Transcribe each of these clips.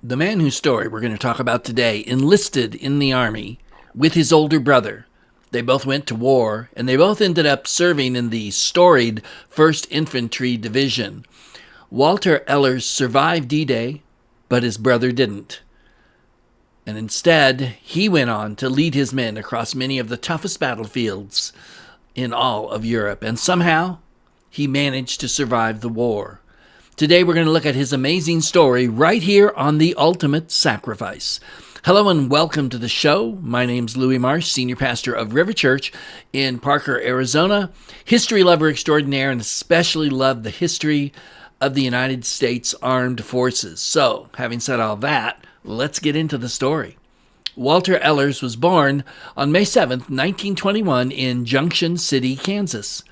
The man whose story we're going to talk about today enlisted in the Army with his older brother. They both went to war, and they both ended up serving in the storied 1st Infantry Division. Walter Ehlers survived D-Day, but his brother didn't. And instead, he went on to lead his men across many of the toughest battlefields in all of Europe, and somehow he managed to survive the war. Today we're going to look at his amazing story right here on The Ultimate Sacrifice. Hello and welcome to the show. My name's Louis Marsh, Senior Pastor of River Church in Parker, Arizona, history lover extraordinaire, and especially love the history of the United States Armed Forces. So, having said all that, let's get into the story. Walter Ehlers was born on May 7th, 1921 in Junction City, Kansas.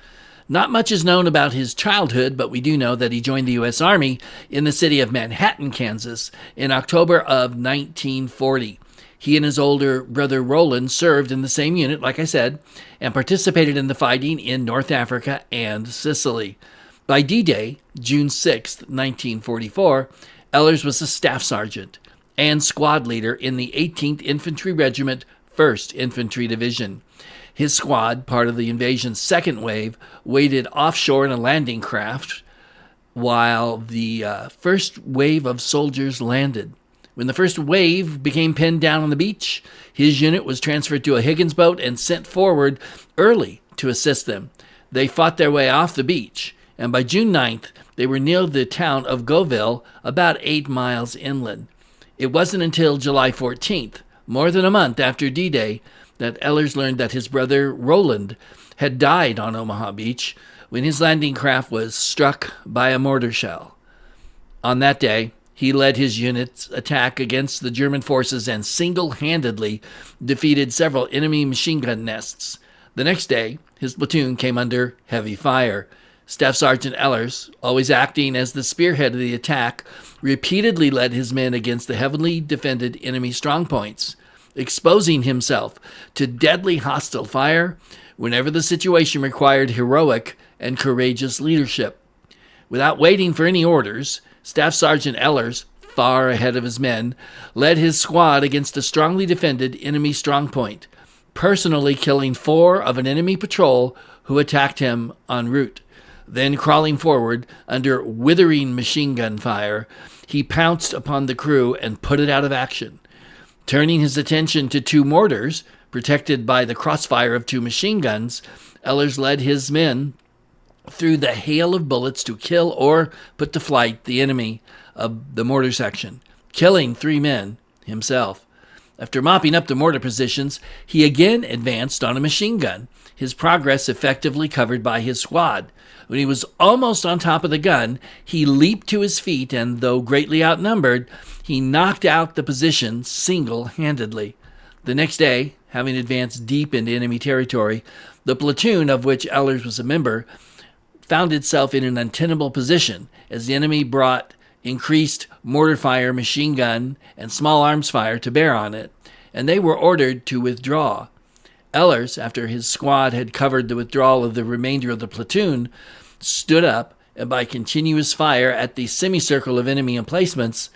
Not much is known about his childhood, but we do know that he joined the U.S. Army in the city of Manhattan, Kansas, in October of 1940. He and his older brother Roland served in the same unit, like I said, and participated in the fighting in North Africa and Sicily. By D-Day, June 6, 1944, Ehlers was a staff sergeant and squad leader in the 18th Infantry Regiment, 1st Infantry Division. His squad, part of the invasion's second wave, waited offshore in a landing craft while the first wave of soldiers landed. When the first wave became pinned down on the beach, his unit was transferred to a Higgins boat and sent forward early to assist them. They fought their way off the beach, and by June 9th, they were near the town of Goville, about 8 miles inland. It wasn't until July 14th, more than a month after D-Day, that Ehlers learned that his brother Roland had died on Omaha Beach when his landing craft was struck by a mortar shell. On that day, he led his unit's attack against the German forces and single-handedly defeated several enemy machine gun nests. The next day, his platoon came under heavy fire. Staff Sergeant Ehlers, always acting as the spearhead of the attack, repeatedly led his men against the heavily defended enemy strongpoints, exposing himself to deadly hostile fire whenever the situation required heroic and courageous leadership. Without waiting for any orders, Staff Sergeant Ehlers, far ahead of his men, led his squad against a strongly defended enemy strongpoint, personally killing 4 of an enemy patrol who attacked him en route. Then, crawling forward under withering machine gun fire, he pounced upon the crew and put it out of action. Turning his attention to 2 mortars, protected by the crossfire of 2 machine guns, Ehlers led his men through the hail of bullets to kill or put to flight the enemy of the mortar section, killing 3 men himself. After mopping up the mortar positions, he again advanced on a machine gun, his progress effectively covered by his squad. When he was almost on top of the gun, he leaped to his feet and, though greatly outnumbered, he knocked out the position single-handedly. The next day, having advanced deep into enemy territory, the platoon of which Ehlers was a member found itself in an untenable position as the enemy brought increased mortar fire, machine gun, and small arms fire to bear on it, and they were ordered to withdraw. Ehlers, after his squad had covered the withdrawal of the remainder of the platoon, stood up and by continuous fire at the semicircle of enemy emplacements,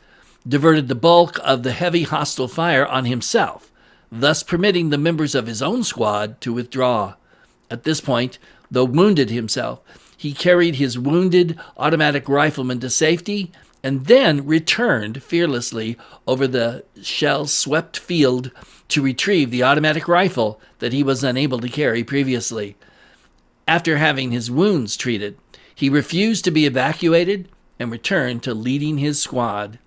diverted the bulk of the heavy hostile fire on himself, thus permitting the members of his own squad to withdraw. At this point, though wounded himself, he carried his wounded automatic rifleman to safety and then returned fearlessly over the shell-swept field to retrieve the automatic rifle that he was unable to carry previously. After having his wounds treated, he refused to be evacuated and returned to leading his squad.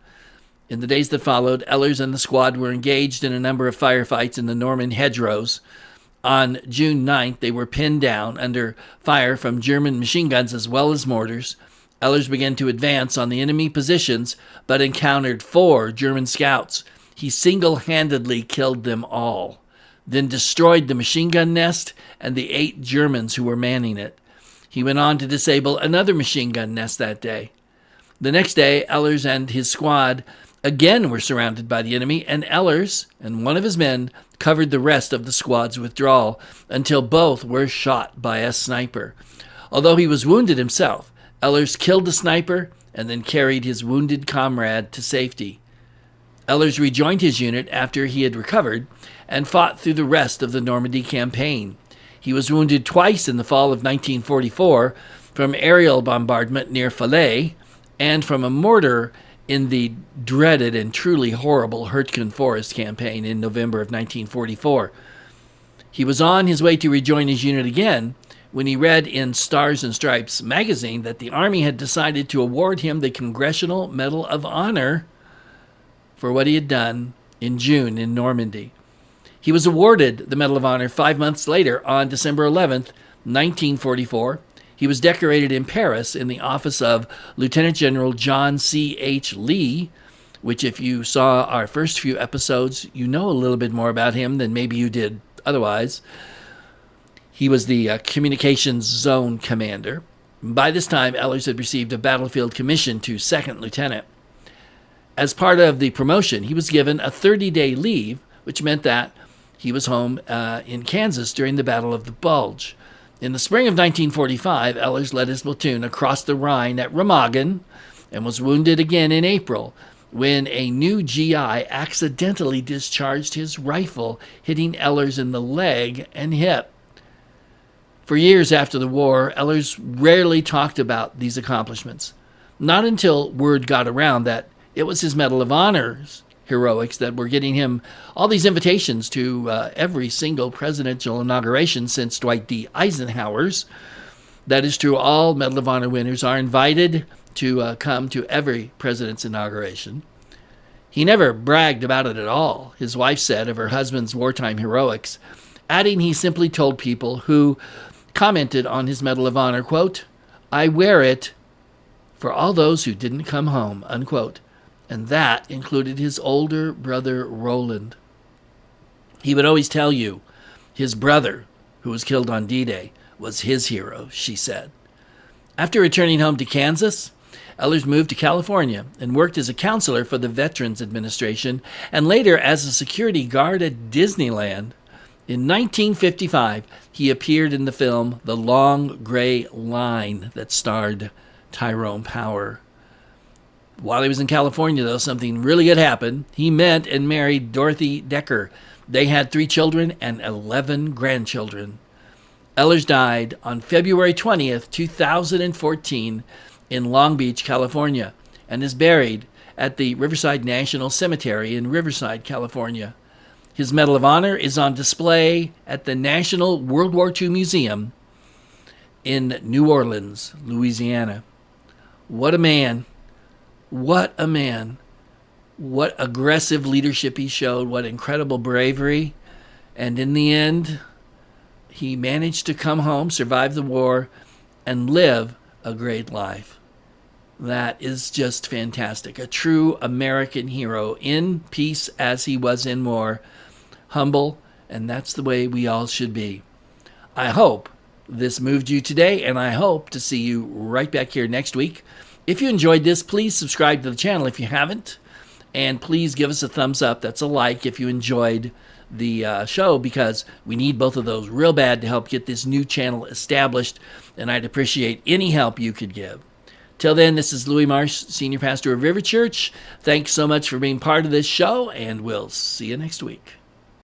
In the days that followed, Ehlers and the squad were engaged in a number of firefights in the Norman hedgerows. On June 9th, they were pinned down under fire from German machine guns as well as mortars. Ehlers began to advance on the enemy positions, but encountered 4 German scouts. He single-handedly killed them all, then destroyed the machine gun nest and the 8 Germans who were manning it. He went on to disable another machine gun nest that day. The next day, Ehlers and his squad again were surrounded by the enemy, and Ehlers and one of his men covered the rest of the squad's withdrawal until both were shot by a sniper. Although he was wounded himself, Ehlers killed the sniper and then carried his wounded comrade to safety. Ehlers rejoined his unit after he had recovered and fought through the rest of the Normandy campaign. He was wounded twice in the fall of 1944 from aerial bombardment near Falaise and from a mortar in the dreaded and truly horrible Hurtgen Forest campaign in November of 1944. He was on his way to rejoin his unit again when he read in Stars and Stripes magazine that the Army had decided to award him the Congressional Medal of Honor for what he had done in June in Normandy. He was awarded the Medal of Honor 5 months later on December 11th, 1944. He was decorated in Paris in the office of Lieutenant General John C. H. Lee, which if you saw our first few episodes, you know a little bit more about him than maybe you did otherwise. He was the Communications Zone Commander. By this time, Ehlers had received a battlefield commission to second lieutenant. As part of the promotion, he was given a 30-day leave, which meant that he was home in Kansas during the Battle of the Bulge. In the spring of 1945, Ehlers led his platoon across the Rhine at Remagen and was wounded again in April when a new GI accidentally discharged his rifle, hitting Ehlers in the leg and hip. For years after the war, Ehlers rarely talked about these accomplishments. Not until word got around that it was his Medal of Honor's heroics that were getting him all these invitations to every single presidential inauguration since Dwight D. Eisenhower's. That is true. All Medal of Honor winners are invited to come to every president's inauguration. He never bragged about it at all, his wife said of her husband's wartime heroics, adding he simply told people who commented on his Medal of Honor, quote, "I wear it for all those who didn't come home," unquote. And that included his older brother, Roland. He would always tell you his brother, who was killed on D-Day, was his hero, she said. After returning home to Kansas, Ehlers moved to California and worked as a counselor for the Veterans Administration and later as a security guard at Disneyland. In 1955, he appeared in the film The Long Gray Line that starred Tyrone Power. While he was in California, though, something really good happened. He met and married Dorothy Decker. They had 3 children and 11 grandchildren. Ehlers died on February 20th, 2014 in Long Beach, California, and is buried at the Riverside National Cemetery in Riverside, California. His Medal of Honor is on display at the National World War II Museum in New Orleans, Louisiana. What a man. What a man. What aggressive leadership he showed. What incredible bravery. And in the end, he managed to come home, survive the war, and live a great life. That is just fantastic. A true American hero, in peace as he was in war. Humble, and that's the way we all should be. I hope this moved you today, and I hope to see you right back here next week. If you enjoyed this, please subscribe to the channel if you haven't, and please give us a thumbs up. That's a like if you enjoyed the show, because we need both of those real bad to help get this new channel established, and I'd appreciate any help you could give. Till then, this is Louis Marsh, Senior Pastor of River Church. Thanks so much for being part of this show, and we'll see you next week.